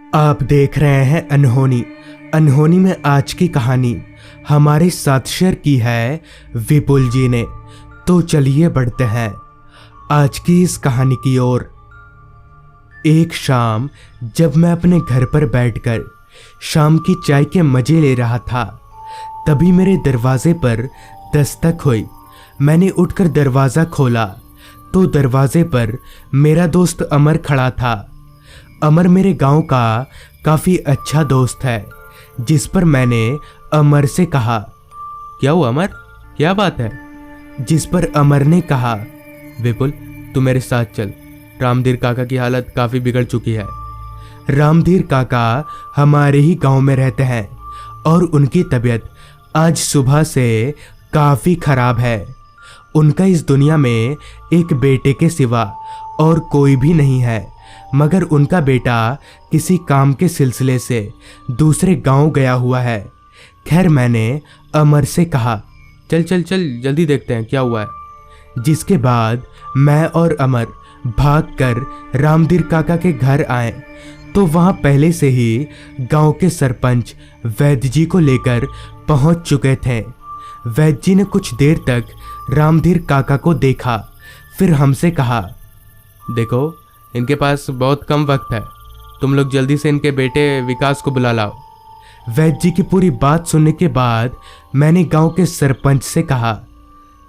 आप देख रहे हैं अनहोनी। अनहोनी में आज की कहानी हमारे साथ शेयर की है विपुल जी ने। तो चलिए बढ़ते हैं आज की इस कहानी की ओर। एक शाम जब मैं अपने घर पर बैठकर शाम की चाय के मजे ले रहा था, तभी मेरे दरवाजे पर दस्तक हुई। मैंने उठकर दरवाज़ा खोला तो दरवाजे पर मेरा दोस्त अमर खड़ा था। अमर मेरे गांव का काफ़ी अच्छा दोस्त है, जिस पर मैंने अमर से कहा, क्या हुआ अमर, क्या बात है? जिस पर अमर ने कहा, विपुल तू मेरे साथ चल, रामधीर काका की हालत काफ़ी बिगड़ चुकी है। रामधीर काका हमारे ही गांव में रहते हैं और उनकी तबीयत आज सुबह से काफ़ी खराब है। उनका इस दुनिया में एक बेटे के सिवा और कोई भी नहीं है, मगर उनका बेटा किसी काम के सिलसिले से दूसरे गांव गया हुआ है। खैर मैंने अमर से कहा, चल चल चल जल्दी देखते हैं क्या हुआ है। जिसके बाद मैं और अमर भागकर रामधीर काका के घर आए तो वहां पहले से ही गांव के सरपंच वैद्य जी को लेकर पहुंच चुके थे। वैद्य जी ने कुछ देर तक रामधीर काका को देखा, फिर हमसे कहा, देखो इनके पास बहुत कम वक्त है, तुम लोग जल्दी से इनके बेटे विकास को बुला लाओ। वैद्य जी की पूरी बात सुनने के बाद मैंने गांव के सरपंच से कहा,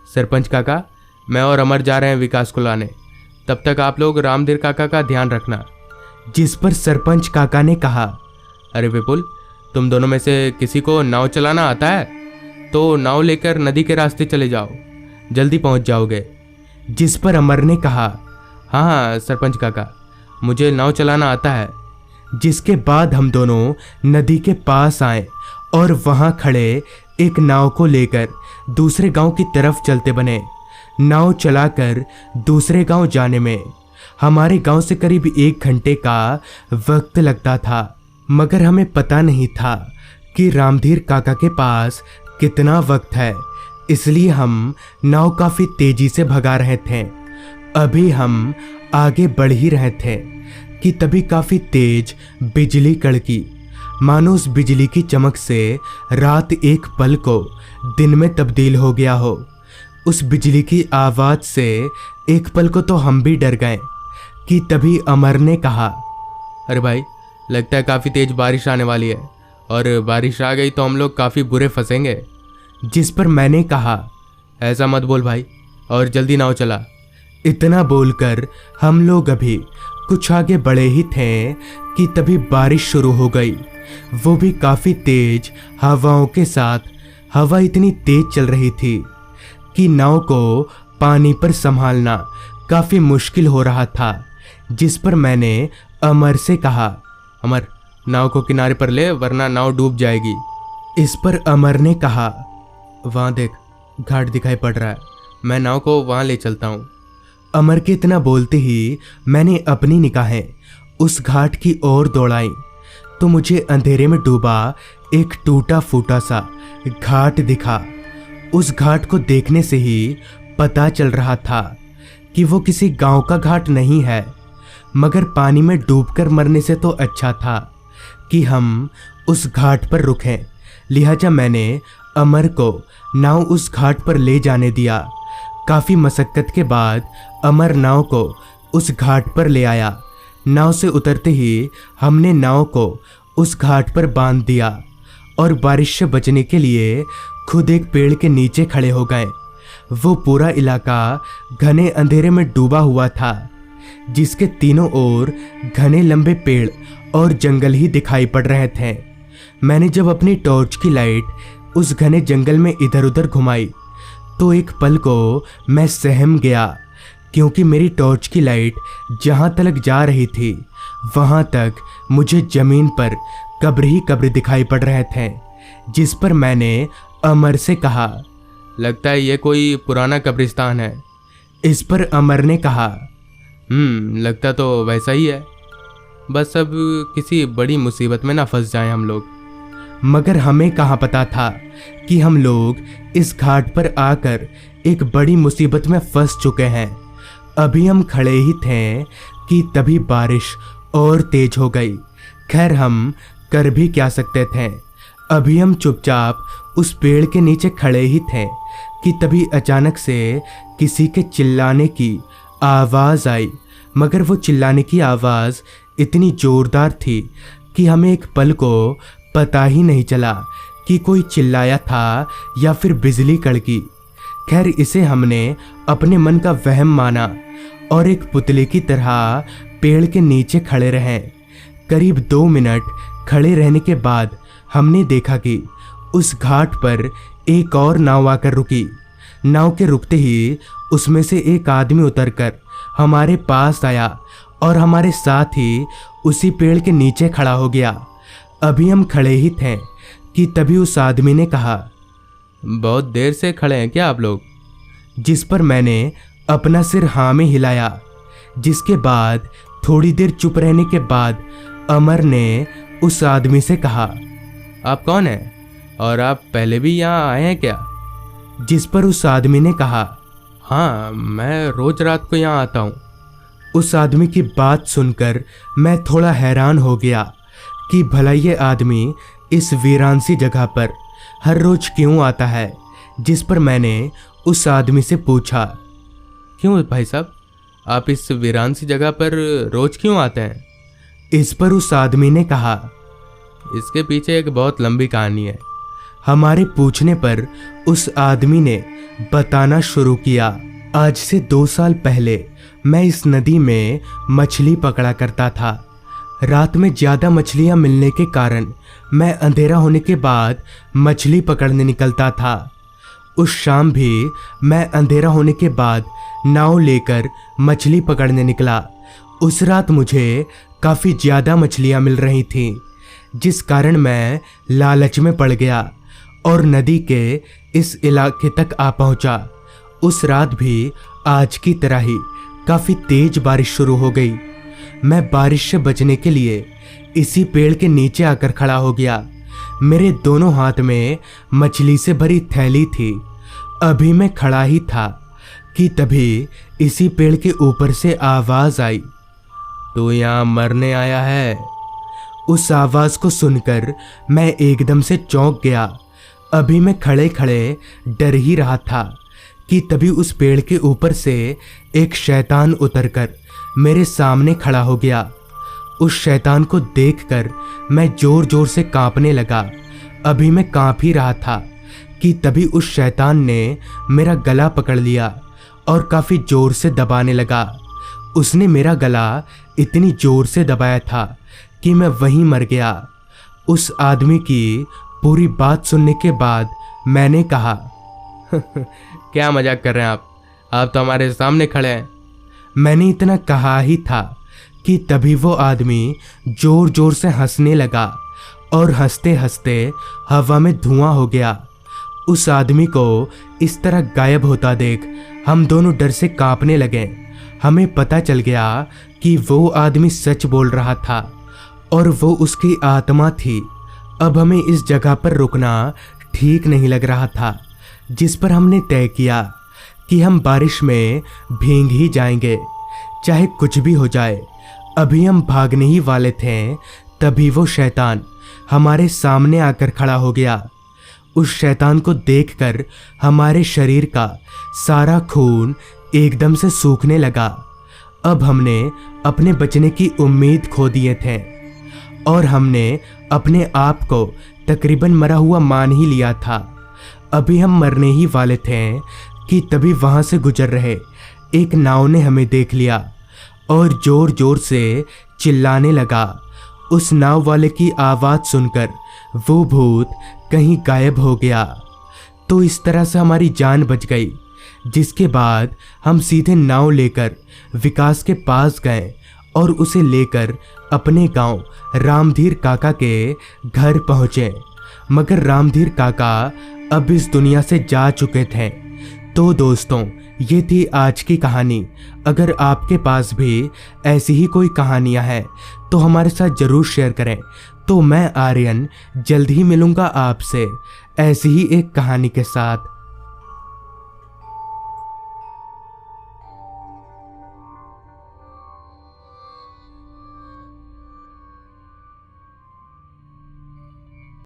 सरपंच काका मैं और अमर जा रहे हैं विकास को लाने, तब तक आप लोग रामधीर काका का ध्यान रखना। जिस पर सरपंच काका ने कहा, अरे विपुल तुम दोनों में से किसी को नाव चलाना आता है तो नाव लेकर नदी के रास्ते चले जाओ, जल्दी पहुंच जाओगे। जिस पर अमर ने कहा, हाँ हाँ सरपंच काका मुझे नाव चलाना आता है। जिसके बाद हम दोनों नदी के पास आए और वहां खड़े एक नाव को लेकर दूसरे गांव की तरफ चलते बने। नाव चलाकर दूसरे गांव जाने में हमारे गांव से करीब 1 घंटे का वक्त लगता था, मगर हमें पता नहीं था कि रामधीर काका के पास कितना वक्त है, इसलिए हम नाव काफ़ी तेजी से भगा रहे थे। अभी हम आगे बढ़ ही रहे थे कि तभी काफ़ी तेज बिजली कड़की, मानो उस बिजली की चमक से रात एक पल को दिन में तब्दील हो गया हो। उस बिजली की आवाज़ से एक पल को तो हम भी डर गए कि तभी अमर ने कहा, अरे भाई लगता है काफ़ी तेज बारिश आने वाली है और बारिश आ गई तो हम लोग काफ़ी बुरे फंसेंगे। जिस पर मैंने कहा, ऐसा मत बोल भाई और जल्दी नाव चला। इतना बोलकर हम लोग अभी कुछ आगे बढ़े ही थे कि तभी बारिश शुरू हो गई, वो भी काफ़ी तेज हवाओं के साथ। हवा इतनी तेज चल रही थी कि नाव को पानी पर संभालना काफ़ी मुश्किल हो रहा था। जिस पर मैंने अमर से कहा, अमर नाव को किनारे पर ले वरना नाव डूब जाएगी। इस पर अमर ने कहा, वहाँ देख घाट दिखाई पड़ रहा है, मैं नाव को वहाँ ले चलता हूँ। अमर के इतना बोलते ही मैंने अपनी निगाहें उस घाट की ओर दौड़ाई तो मुझे अंधेरे में डूबा एक टूटा फूटा सा घाट दिखा। उस घाट को देखने से ही पता चल रहा था कि वो किसी गांव का घाट नहीं है, मगर पानी में डूबकर मरने से तो अच्छा था कि हम उस घाट पर रुकें। लिहाजा मैंने अमर को नाव उस घाट पर ले जाने दिया। काफ़ी मशक्क़त के बाद अमर नाव को उस घाट पर ले आया। नाव से उतरते ही हमने नाव को उस घाट पर बांध दिया और बारिश से बचने के लिए खुद एक पेड़ के नीचे खड़े हो गए। वो पूरा इलाका घने अंधेरे में डूबा हुआ था, जिसके तीनों ओर घने लंबे पेड़ और जंगल ही दिखाई पड़ रहे थे। मैंने जब अपनी टॉर्च की लाइट उस घने जंगल में इधर उधर घुमाई तो एक पल को मैं सहम गया, क्योंकि मेरी टॉर्च की लाइट जहाँ तक जा रही थी वहाँ तक मुझे ज़मीन पर कब्र ही कब्र दिखाई पड़ रहे थे। जिस पर मैंने अमर से कहा, लगता है ये कोई पुराना कब्रिस्तान है। इस पर अमर ने कहा, लगता तो वैसा ही है, बस अब किसी बड़ी मुसीबत में ना फंस जाएं हम लोग। मगर हमें कहाँ पता था कि हम लोग इस घाट पर आकर एक बड़ी मुसीबत में फंस चुके हैं। अभी हम खड़े ही थे कि तभी बारिश और तेज हो गई, खैर हम कर भी क्या सकते थे। अभी हम चुपचाप उस पेड़ के नीचे खड़े ही थे कि तभी अचानक से किसी के चिल्लाने की आवाज़ आई। मगर वो चिल्लाने की आवाज़ इतनी ज़ोरदार थी कि हमें एक पल को पता ही नहीं चला कि कोई चिल्लाया था या फिर बिजली कड़की। खैर इसे हमने अपने मन का वहम माना और एक पुतले की तरह पेड़ के नीचे खड़े रहे। करीब 2 मिनट खड़े रहने के बाद हमने देखा कि उस घाट पर एक और नाव आकर रुकी। नाव के रुकते ही उसमें से एक आदमी उतरकर हमारे पास आया और हमारे साथ ही उसी पेड़ के नीचे खड़ा हो गया। अभी हम खड़े ही थे कि तभी उस आदमी ने कहा, बहुत देर से खड़े हैं क्या आप लोग? जिस पर मैंने अपना सिर हाँ में हिलाया। जिसके बाद थोड़ी देर चुप रहने के बाद अमर ने उस आदमी से कहा, आप कौन हैं और आप पहले भी यहाँ आए हैं क्या? जिस पर उस आदमी ने कहा, हाँ मैं रोज रात को यहाँ आता हूँ। उस आदमी की बात सुनकर मैं थोड़ा हैरान हो गया कि भला ये आदमी इस वीरान सी जगह पर हर रोज क्यों आता है। जिस पर मैंने उस आदमी से पूछा, क्यों भाई साहब, आप इस वीरान सी जगह पर रोज क्यों आते हैं? इस पर उस आदमी ने कहा, इसके पीछे एक बहुत लंबी कहानी है। हमारे पूछने पर उस आदमी ने बताना शुरू किया। आज से 2 साल पहले मैं इस नदी में मछली पकड़ा करता था। रात में ज़्यादा मछलियाँ मिलने के कारण मैं अंधेरा होने के बाद मछली पकड़ने निकलता था। उस शाम भी मैं अंधेरा होने के बाद नाव लेकर मछली पकड़ने निकला। उस रात मुझे काफ़ी ज़्यादा मछलियाँ मिल रही थीं, जिस कारण मैं लालच में पड़ गया और नदी के इस इलाके तक आ पहुंचा। उस रात भी आज की तरह ही काफ़ी तेज बारिश शुरू हो गई। मैं बारिश से बचने के लिए इसी पेड़ के नीचे आकर खड़ा हो गया। मेरे दोनों हाथ में मछली से भरी थैली थी। अभी मैं खड़ा ही था कि तभी इसी पेड़ के ऊपर से आवाज़ आई, तू यहाँ मरने आया है? उस आवाज़ को सुनकर मैं एकदम से चौंक गया। अभी मैं खड़े खड़े डर ही रहा था कि तभी उस पेड़ के ऊपर से एक शैतान उतरकर मेरे सामने खड़ा हो गया। उस शैतान को देखकर मैं जोर जोर से कांपने लगा। अभी मैं कांप ही रहा था कि तभी उस शैतान ने मेरा गला पकड़ लिया और काफ़ी जोर से दबाने लगा। उसने मेरा गला इतनी जोर से दबाया था कि मैं वहीं मर गया। उस आदमी की पूरी बात सुनने के बाद मैंने कहा, क्या मजाक कर रहे हैं आप तो हमारे सामने खड़े हैं। मैंने इतना कहा ही था कि तभी वो आदमी जोर जोर से हंसने लगा और हंसते हंसते हवा में धुआं हो गया। उस आदमी को इस तरह गायब होता देख हम दोनों डर से कांपने लगे। हमें पता चल गया कि वो आदमी सच बोल रहा था और वो उसकी आत्मा थी। अब हमें इस जगह पर रुकना ठीक नहीं लग रहा था, जिस पर हमने तय किया कि हम बारिश में भीग ही जाएंगे, चाहे कुछ भी हो जाए। अभी हम भागने ही वाले थे, तभी वो शैतान हमारे सामने आकर खड़ा हो गया। उस शैतान को देखकर हमारे शरीर का सारा खून एकदम से सूखने लगा। अब हमने अपने बचने की उम्मीद खो दिए थे और हमने अपने आप को तकरीबन मरा हुआ मान ही लिया था। अभी हम मरने ही वाले थे कि तभी वहाँ से गुजर रहे एक नाव ने हमें देख लिया और जोर जोर से चिल्लाने लगा। उस नाव वाले की आवाज़ सुनकर वो भूत कहीं गायब हो गया। तो इस तरह से हमारी जान बच गई, जिसके बाद हम सीधे नाव लेकर विकास के पास गए और उसे लेकर अपने गांव रामधीर काका के घर पहुँचे। मगर रामधीर काका अब इस दुनिया से जा चुके थे। तो दोस्तों, ये थी आज की कहानी। अगर आपके पास भी ऐसी ही कोई कहानियाँ हैं तो हमारे साथ ज़रूर शेयर करें। तो मैं आर्यन जल्द ही मिलूँगा आपसे ऐसी ही एक कहानी के साथ।